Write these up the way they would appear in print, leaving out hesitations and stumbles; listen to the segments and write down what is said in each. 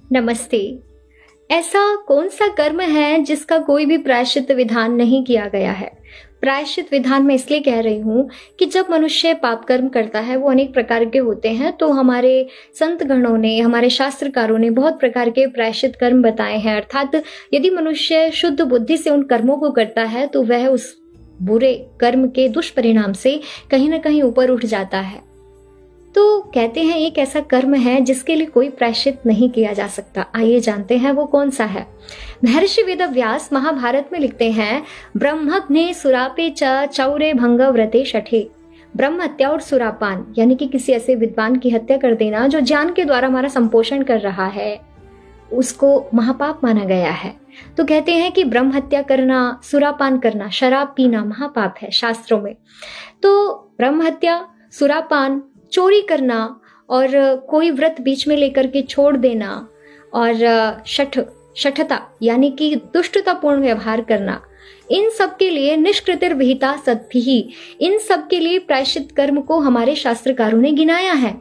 नमस्ते। ऐसा कौन सा कर्म है जिसका कोई भी प्रायश्चित विधान नहीं किया गया है? प्रायश्चित विधान मैं इसलिए कह रही हूँ कि जब मनुष्य पाप कर्म करता है वो अनेक प्रकार के होते हैं। तो हमारे संत गणों ने, हमारे शास्त्रकारों ने बहुत प्रकार के प्रायश्चित कर्म बताए हैं। अर्थात यदि मनुष्य शुद्ध बुद्धि से उन कर्मों को करता है तो वह उस बुरे कर्म के दुष्परिणाम से कहीं ना कहीं ऊपर उठ जाता है। तो कहते हैं एक ऐसा कर्म है जिसके लिए कोई प्रायश्चित नहीं किया जा सकता। आइए जानते हैं वो कौन सा है। महर्षि वेदव्यास महाभारत में लिखते हैं, ब्रह्मग्ने सुरापे च चौरे भंग व्रते शठे। ब्रह्म हत्या और सुरापान यानी कि किसी ऐसे विद्वान की हत्या कर देना जो ज्ञान के द्वारा हमारा संपोषण कर रहा है, उसको महापाप माना गया है। तो कहते हैं कि ब्रह्म हत्या करना, सुरापान करना, शराब पीना महापाप है शास्त्रों में। तो ब्रह्म हत्या, सुरापान, चोरी करना और कोई व्रत बीच में लेकर के छोड़ देना और शठता यानी कि दुष्टतापूर्ण व्यवहार करना, इन सब के लिए निष्कृतिर्विहिता सद्भिः, इन सब के लिए प्रायश्चित कर्म को हमारे शास्त्रकारों ने गिनाया है।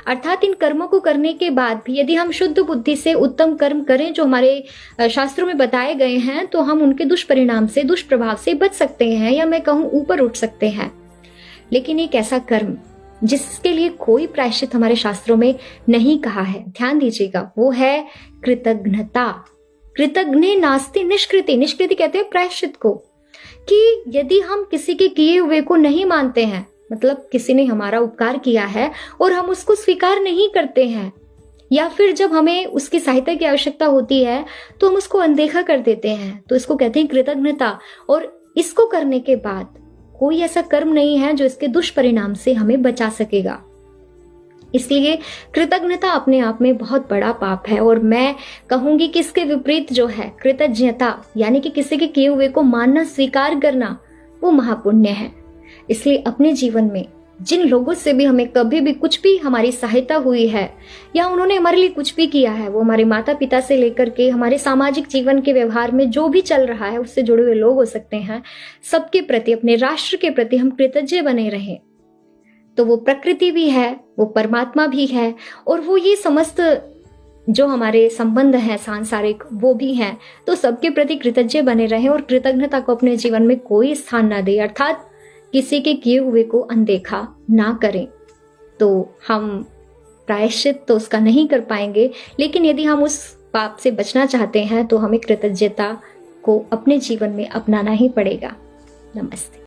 अर्थात इन कर्मों को करने के बाद भी यदि हम शुद्ध बुद्धि से उत्तम कर्म करें जो हमारे शास्त्रों में बताए गए हैं, तो हम उनके दुष्परिणाम से, दुष्प्रभाव से बच सकते हैं, या मैं कहूँ ऊपर उठ सकते हैं। लेकिन एक ऐसा कर्म जिसके लिए कोई प्रायश्चित हमारे शास्त्रों में नहीं कहा है, ध्यान दीजिएगा, वो है कृतज्ञता। कृतज्ञ नास्ति निष्कृति। निष्कृति कहते हैं प्रायश्चित को, कि यदि हम किसी के किए हुए को नहीं मानते हैं, मतलब किसी ने हमारा उपकार किया है और हम उसको स्वीकार नहीं करते हैं, या फिर जब हमें उसकी सहायता की आवश्यकता होती है तो हम उसको अनदेखा कर देते हैं, तो इसको कहते हैं कृतज्ञता। और इसको करने के बाद कोई ऐसा कर्म नहीं है जो इसके दुष्परिणाम से हमें बचा सकेगा। इसलिए कृतज्ञता अपने आप में बहुत बड़ा पाप है। और मैं कहूंगी कि इसके विपरीत जो है कृतज्ञता यानी कि किसी के किए हुए को मानना, स्वीकार करना, वो महापुण्य है। इसलिए अपने जीवन में जिन लोगों से भी हमें कभी भी कुछ भी हमारी सहायता हुई है या उन्होंने हमारे लिए कुछ भी किया है, वो हमारे माता पिता से लेकर के हमारे सामाजिक जीवन के व्यवहार में जो भी चल रहा है उससे जुड़े हुए लोग हो सकते हैं, सबके प्रति, अपने राष्ट्र के प्रति हम कृतज्ञ बने रहें। तो वो प्रकृति भी है, वो परमात्मा भी है, और वो ये समस्त जो हमारे संबंध हैं सांसारिक वो भी हैं। तो सबके प्रति कृतज्ञ बने रहें और कृतज्ञता को अपने जीवन में कोई स्थान ना दे, अर्थात किसी के किए हुए को अनदेखा ना करें। तो हम प्रायश्चित तो उसका नहीं कर पाएंगे, लेकिन यदि हम उस पाप से बचना चाहते हैं तो हमें कृतज्ञता को अपने जीवन में अपनाना ही पड़ेगा। नमस्ते।